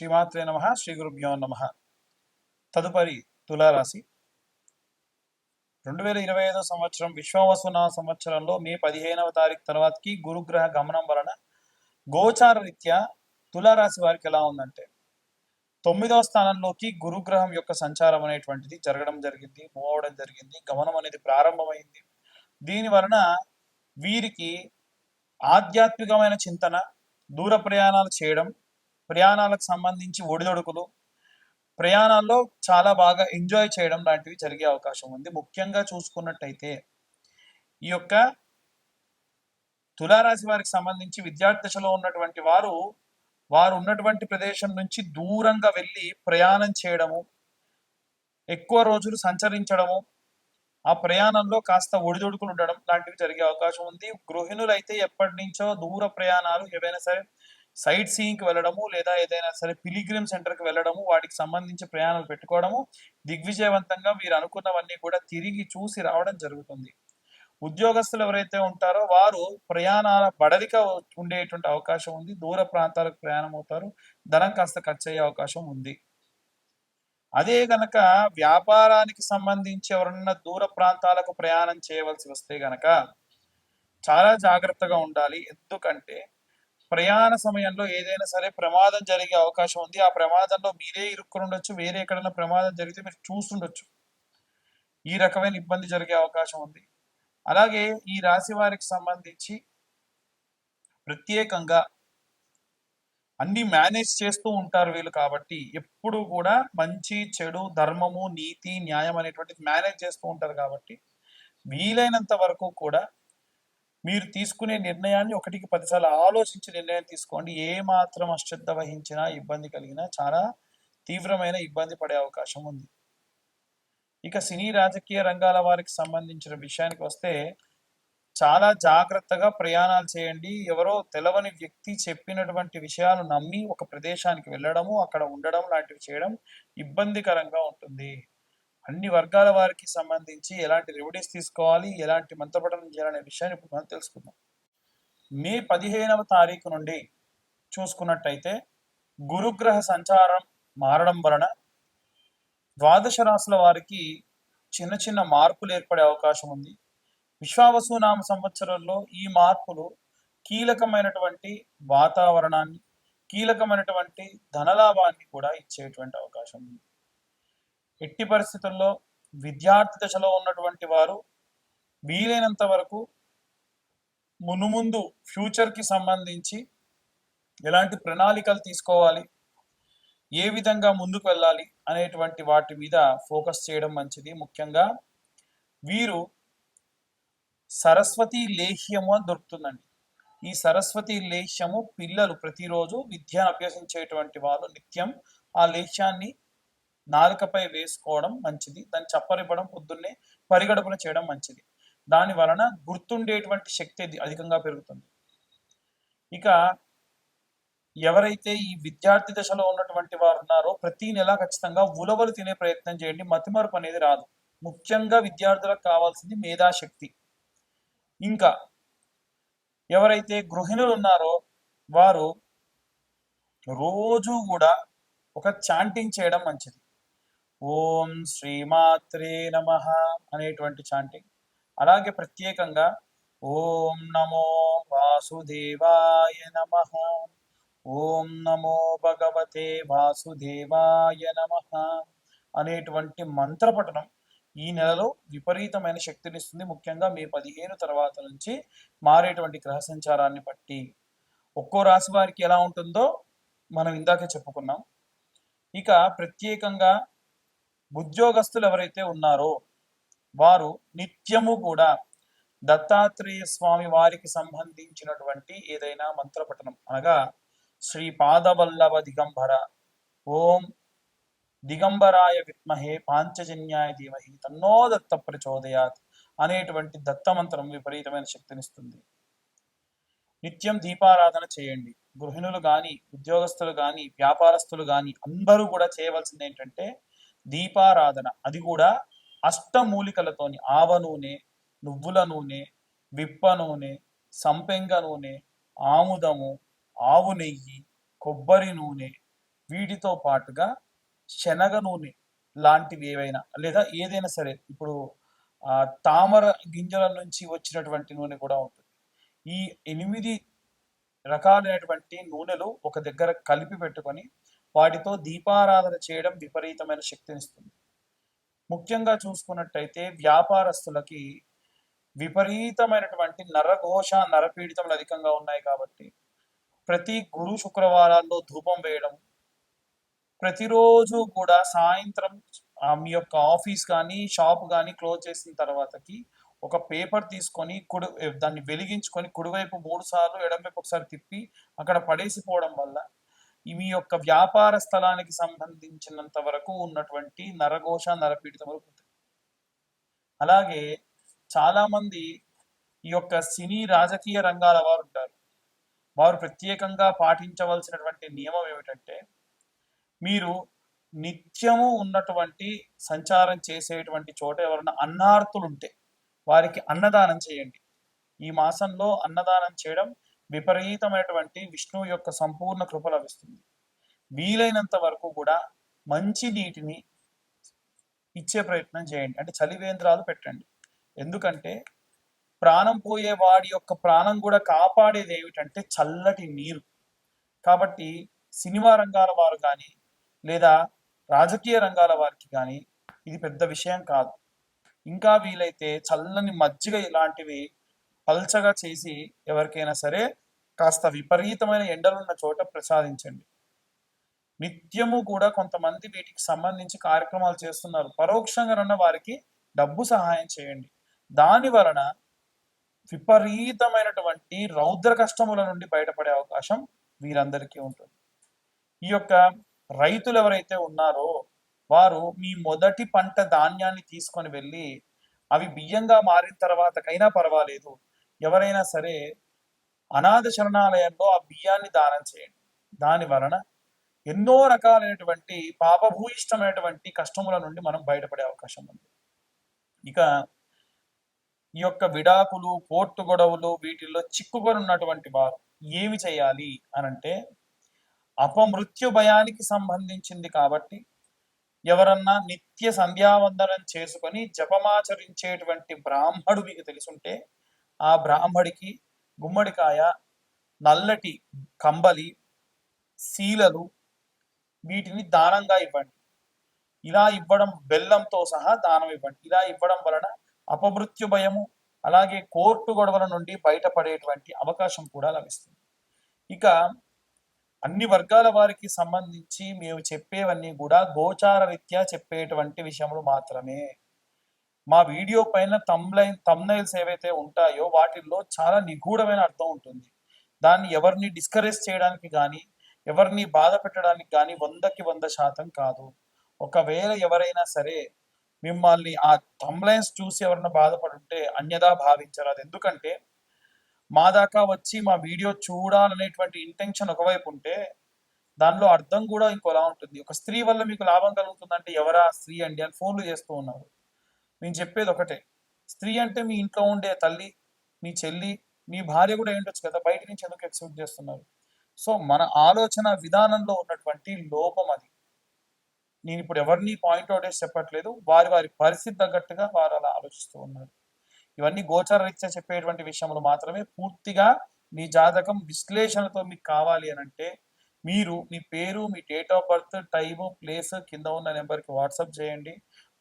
శ్రీమాత్రే నమః. శ్రీ గురుభ్యో నమః. తదుపరి తులారాశి 2025 సంవత్సరం విశ్వావసునామ సంవత్సరంలో మే 15వ తారీఖు తర్వాతకి గురుగ్రహ గమనం వలన గోచార రీత్యా తులారాశి వారికి ఎలా ఉందంటే 9వ స్థానంలోకి గురుగ్రహం యొక్క సంచారం అనేటువంటిది జరగడం జరిగింది, మూవ్ అవడం జరిగింది, గమనం అనేది ప్రారంభమైంది. దీని వలన వీరికి ఆధ్యాత్మికమైన చింతన, దూర ప్రయాణాలు చేయడం, ప్రయాణాలకు సంబంధించి ఒడిదొడుకులు, ప్రయాణాల్లో చాలా బాగా ఎంజాయ్ చేయడం లాంటివి జరిగే అవకాశం ఉంది. ముఖ్యంగా చూసుకున్నట్టయితే ఈ యొక్క తులారాశి వారికి సంబంధించి విద్యార్థి దశలో ఉన్నటువంటి వారు ఉన్నటువంటి ప్రదేశం నుంచి దూరంగా వెళ్ళి ప్రయాణం చేయడము, ఎక్కువ రోజులు సంచరించడము, ఆ ప్రయాణంలో కాస్త ఒడిదొడుకులు ఉండడం లాంటివి జరిగే అవకాశం ఉంది. గృహిణులు అయితే ఎప్పటి నుంచో దూర ప్రయాణాలు, ఏవైనా సరే సైట్ సీయింగ్కి వెళ్ళడము, లేదా ఏదైనా సరే పిలిగ్రిమ్ సెంటర్కి వెళ్ళడము, వాటికి సంబంధించి ప్రయాణాలు పెట్టుకోవడము, దిగ్విజయవంతంగా వీరు అనుకున్నవన్నీ కూడా తిరిగి చూసి రావడం జరుగుతుంది. ఉద్యోగస్తులు ఎవరైతే ఉంటారో వారు ప్రయాణాల బడలిక ఉండేటువంటి అవకాశం ఉంది. దూర ప్రాంతాలకు ప్రయాణం అవుతారు, ధనం కాస్త ఖర్చు అయ్యే అవకాశం ఉంది. అదే గనక వ్యాపారానికి సంబంధించి ఎవరన్నా దూర ప్రాంతాలకు ప్రయాణం చేయవలసి వస్తే గనక చాలా జాగ్రత్తగా ఉండాలి. ఎందుకంటే ప్రయాణ సమయంలో ఏదైనా సరే ప్రమాదం జరిగే అవకాశం ఉంది. ఆ ప్రమాదంలో మీరే ఇరుక్కుని ఉండొచ్చు, వేరే ఎక్కడైనా ప్రమాదం జరిగితే మీరు చూస్తుండొచ్చు. ఈ రకమైన ఇబ్బంది జరిగే అవకాశం ఉంది. అలాగే ఈ రాశి వారికి సంబంధించి ప్రత్యేకంగా అన్ని మేనేజ్ చేస్తూ ఉంటారు వీళ్ళు. కాబట్టి ఎప్పుడు కూడా మంచి, చెడు, ధర్మము, నీతి, న్యాయం అనేటువంటిది మేనేజ్ చేస్తూ ఉంటారు. కాబట్టి వీలైనంత వరకు కూడా మీరు తీసుకునే నిర్ణయాన్ని 1కి 10 సార్లు ఆలోచించి నిర్ణయం తీసుకోండి. ఏ మాత్రం అశ్రద్ధ వహించినా, ఇబ్బంది కలిగినా చాలా తీవ్రమైన ఇబ్బంది పడే అవకాశం ఉంది. ఇక సినీ రాజకీయ రంగాల వారికి సంబంధించిన విషయానికి వస్తే చాలా జాగ్రత్తగా ప్రయాణాలు చేయండి. ఎవరో తెలవని వ్యక్తి చెప్పినటువంటి విషయాలు నమ్మి ఒక ప్రదేశానికి వెళ్ళడము, అక్కడ ఉండడం లాంటివి చేయడం ఇబ్బందికరంగా ఉంటుంది. అన్ని వర్గాల వారికి సంబంధించి ఎలాంటి రెమెడీస్ తీసుకోవాలి, ఎలాంటి మంత్రపఠనం చేయాలనే విషయాన్ని ఇప్పుడు మనం తెలుసుకుందాం. మే 15వ తారీఖు నుండి చూసుకున్నట్టయితే గురుగ్రహ సంచారం మారడం వలన ద్వాదశ రాశుల వారికి చిన్న చిన్న మార్పులు ఏర్పడే అవకాశం ఉంది. విశ్వావసునామ సంవత్సరంలో ఈ మార్పులు కీలకమైనటువంటి వాతావరణాన్ని, కీలకమైనటువంటి ధనలాభాన్ని కూడా ఇచ్చేటువంటి అవకాశం ఉంది. ఎట్టి పరిస్థితుల్లో విద్యార్థి దశలో ఉన్నటువంటి వారు వీలైనంత వరకు మునుముందు ఫ్యూచర్కి సంబంధించి ఎలాంటి ప్రణాళికలు తీసుకోవాలి, ఏ విధంగా ముందుకు వెళ్ళాలి అనేటువంటి వాటి మీద ఫోకస్ చేయడం మంచిది. ముఖ్యంగా వీరు సరస్వతి లేహ్యము అని దొరుకుతుందండి. ఈ సరస్వతి లేహ్యము పిల్లలు ప్రతిరోజు విద్యను అభ్యసించేటువంటి వాళ్ళు నిత్యం ఆ లేహ్యాన్ని నాలుకపై వేసుకోవడం మంచిది. దాన్ని చప్పరివ్వడం, పొద్దున్నే పరిగడుపున చేయడం మంచిది. దాని వలన గుర్తుండేటువంటి శక్తి అధికంగా పెరుగుతుంది. ఇక ఎవరైతే ఈ విద్యార్థి దశలో ఉన్నటువంటి వారు ఉన్నారో ప్రతి నెల ఖచ్చితంగా ఉలవలు తినే ప్రయత్నం చేయండి. మతిమరుపు అనేది రాదు. ముఖ్యంగా విద్యార్థులకు కావాల్సింది మేధాశక్తి. ఇంకా ఎవరైతే గృహిణులు ఉన్నారో వారు రోజు కూడా ఒక చాంటింగ్ చేయడం మంచిది. ఓం శ్రీమాత్రే నమః అనేటువంటి చాంటింగ్. అలాగే ప్రత్యేకంగా ఓం నమో వాసుదేవాయ నమః, ఓం నమో భగవతే వాసుదేవాయ నమః అనేటువంటి మంత్రపఠనం ఈ నెలలో విపరీతమైన శక్తినిస్తుంది. ముఖ్యంగా మే 15 తర్వాత నుంచి మారేటువంటి గ్రహ సంచారాన్ని బట్టి ఒక్కో రాశి వారికి ఎలా ఉంటుందో మనం ఇందాకే చెప్పుకున్నాం. ఇక ప్రత్యేకంగా ఉద్యోగస్తులు ఎవరైతే ఉన్నారో వారు నిత్యము కూడా దత్తాత్రేయ స్వామి వారికి సంబంధించినటువంటి ఏదైనా మంత్రపఠనం, అనగా శ్రీ పాదవల్లభ దిగంబర, ఓం దిగంబరాయ విద్మహే పాంచజన్యాయ ధీమహి తన్నో దత్త ప్రచోదయాత్ అనేటువంటి దత్తమంత్రం విపరీతమైన శక్తినిస్తుంది. నిత్యం దీపారాధన చేయండి. గృహిణులు కానీ, ఉద్యోగస్తులు కానీ, వ్యాపారస్తులు కానీ అందరూ కూడా చేయవలసింది ఏంటంటే దీపారాధన. అది కూడా అష్టమూలికలతోని ఆవ నూనె, నువ్వుల నూనె, విప్ప నూనె, సంపెంగ నూనె, ఆముదము, ఆవు నెయ్యి, కొబ్బరి నూనె, వీటితో పాటుగా శనగ నూనె లాంటివి ఏవైనా లేదా ఏదైనా సరే ఇప్పుడు తామర గింజల నుంచి వచ్చినటువంటి నూనె కూడా ఉంటుంది. ఈ 8 రకాలైనటువంటి నూనెలు ఒక దగ్గర కలిపి పెట్టుకొని వాటితో దీపారాధన చేయడం విపరీతమైన శక్తినిస్తుంది. ముఖ్యంగా చూసుకున్నట్టయితే వ్యాపారస్తులకి విపరీతమైనటువంటి నరఘోష, నరపీడితములు అధికంగా ఉన్నాయి కాబట్టి ప్రతి గురు శుక్రవారాల్లో ధూపం వేయడం, ప్రతిరోజు కూడా సాయంత్రం మీ యొక్క ఆఫీస్ కానీ షాప్ కానీ క్లోజ్ చేసిన తర్వాతకి ఒక పేపర్ తీసుకొని దాన్ని వెలిగించుకొని కుడివైపు 3 సార్లు ఎడమవైపు ఒకసారి తిప్పి అక్కడ పడేసిపోవడం వల్ల మీ యొక్క వ్యాపార స్థలానికి సంబంధించినంత వరకు ఉన్నటువంటి నరఘోష, నరపీడితములు పోతాయి. అలాగే చాలామంది ఈ యొక్క సినీ రాజకీయ రంగాల వారు ఉంటారు. వారు ప్రత్యేకంగా పాటించవలసినటువంటి నియమం ఏమిటంటే మీరు నిత్యము ఉన్నటువంటి సంచారం చేసేటువంటి చోట ఎవరైనా అన్నార్తులు ఉంటే వారికి అన్నదానం చేయండి. ఈ మాసంలో అన్నదానం చేయడం విపరీతమైనటువంటి విష్ణువు యొక్క సంపూర్ణ కృప లభిస్తుంది. వీలైనంత వరకు కూడా మంచి నీటిని ఇచ్చే ప్రయత్నం చేయండి. అంటే చలివేంద్రాలు పెట్టండి. ఎందుకంటే ప్రాణం పోయే వాడి యొక్క ప్రాణం కూడా కాపాడేది ఏమిటంటే చల్లటి నీరు. కాబట్టి సినిమా రంగాల వారు కానీ లేదా రాజకీయ రంగాల వారికి కానీ ఇది పెద్ద విషయం కాదు. ఇంకా వీలైతే చల్లని మజ్జిగ ఇలాంటివి పల్చగా చేసి ఎవరికైనా సరే కాస్త విపరీతమైన ఎండలున్న చోట ప్రసాదించండి. నిత్యము కూడా కొంతమంది వీటికి సంబంధించి కార్యక్రమాలు చేస్తున్నారు. పరోక్షంగా వారికి డబ్బు సహాయం చేయండి. దాని వలన విపరీతమైనటువంటి రౌద్ర కష్టముల నుండి బయటపడే అవకాశం వీరందరికీ ఉంటుంది. ఈ యొక్క రైతులు ఎవరైతే ఉన్నారో వారు మీ మొదటి పంట ధాన్యాన్ని తీసుకొని వెళ్ళి అవి బియ్యంగా మారిన తర్వాతకైనా పర్వాలేదు, ఎవరైనా సరే అనాథ శరణాలయంలో ఆ బియ్యాన్ని దానం చేయండి. దాని వలన ఎన్నో రకాలైనటువంటి పాపభూయిష్టమైనటువంటి కష్టముల నుండి మనం బయటపడే అవకాశం ఉంది. ఇక ఈ యొక్క విడాకులు, కోర్టు గొడవలు వీటిల్లో చిక్కుకొని ఉన్నటువంటి వారు ఏమి చేయాలి అనంటే అపమృత్యు భయానికి సంబంధించింది కాబట్టి ఎవరన్నా నిత్య సంధ్యావందనం చేసుకొని జపమాచరించేటువంటి బ్రాహ్మడు మీకు తెలుసుంటే ఆ బ్రాహ్మడికి గుమ్మడికాయ, నల్లటి కంబలి, శీలలు వీటిని దానంగా ఇవ్వండి. ఇలా ఇవ్వడం బెల్లంతో సహా దానం ఇవ్వండి. ఇలా ఇవ్వడం వలన అపమృత్యు భయము అలాగే కోర్టు గొడవల నుండి బయటపడేటువంటి అవకాశం కూడా లభిస్తుంది. ఇక అన్ని వర్గాల వారికి సంబంధించి మేము చెప్పేవన్నీ కూడా గోచార రీత్యా చెప్పేటువంటి విషయములు మాత్రమే. మా వీడియో పైన తమ్నైల్స్ ఏవైతే ఉంటాయో వాటిల్లో చాలా నిగూఢమైన అర్థం ఉంటుంది. దాన్ని ఎవరిని డిస్కరేజ్ చేయడానికి కానీ ఎవరిని బాధ పెట్టడానికి కానీ 100కి 100% కాదు. ఒకవేళ ఎవరైనా సరే మిమ్మల్ని ఆ తమ్లైన్స్ చూసి ఎవరైనా బాధపడుంటే అన్యదా భావించరాదు. ఎందుకంటే మా దాకా వచ్చి మా వీడియో చూడాలనేటువంటి ఇంటెన్షన్ ఒకవైపు ఉంటే దానిలో అర్థం కూడా ఇంకోలా ఉంటుంది. ఒక స్త్రీ వల్ల మీకు లాభం కలుగుతుందంటే ఎవరా స్త్రీ అండి అని ఫోన్లు చేస్తూ ఉన్నారు. నేను చెప్పేది ఒకటే, స్త్రీ అంటే మీ ఇంట్లో ఉండే తల్లి, మీ చెల్లి, మీ భార్య కూడా ఏంటొచ్చు కదా, బయట నుంచి ఎందుకు ఎక్స్పెక్ట్ చేస్తున్నారు? సో మన ఆలోచన విధానంలో ఉన్నటువంటి లోపం అది. నేను ఇప్పుడు ఎవరిని పాయింట్అవుట్ చేసి చెప్పట్లేదు, వారి వారి పరిస్థితి తగ్గట్టుగా వారు అలా ఆలోచిస్తూ ఉన్నారు. ఇవన్నీ గోచర రీత్యా చెప్పేటువంటి విషయములు మాత్రమే. పూర్తిగా మీ జాతకం విశ్లేషణతో మీకు కావాలి అని అంటే మీరు మీ పేరు, మీ date of birth, time, place కింద ఉన్న నెంబర్కి వాట్సాప్ చేయండి.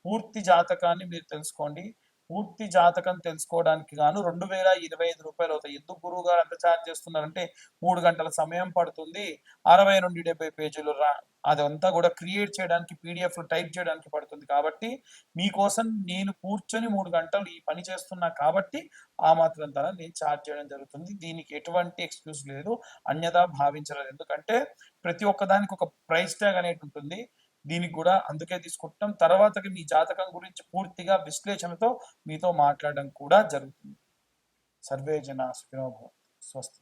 పూర్తి జాతకాన్ని మీరు తెలుసుకోండి. పూర్తి జాతకం తెలుసుకోవడానికి గాను 2025 రూపాయలు అవుతాయి. ఎందుకు గురువు గారు అంత ఛార్జ్ చేస్తున్నారంటే 3 గంటల సమయం పడుతుంది, 60 నుండి 70 పేజీలు అదంతా కూడా క్రియేట్ చేయడానికి, పీడిఎఫ్ టైప్ చేయడానికి పడుతుంది. కాబట్టి మీకోసం నేను కూర్చొని 3 గంటలు ఈ పని చేస్తున్నా కాబట్టి ఆ మాత్రం ధర నేను ఛార్జ్ చేయడం జరుగుతుంది. దీనికి ఎటువంటి ఎక్స్క్యూజ్ లేదు, అన్యదా భావించలేదు. ఎందుకంటే ప్రతి ఒక్కదానికి ఒక ప్రైస్ ట్యాగ్ అనేది ఉంటుంది. దీనికి కూడా అందుకే తీసుకుంటాం. తర్వాతకి మీ జాతకం గురించి పూర్తిగా విశ్లేషణతో మీతో మాట్లాడడం కూడా జరుగుతుంది. సర్వే జన సుఖినో భవంతు. స్వస్తి.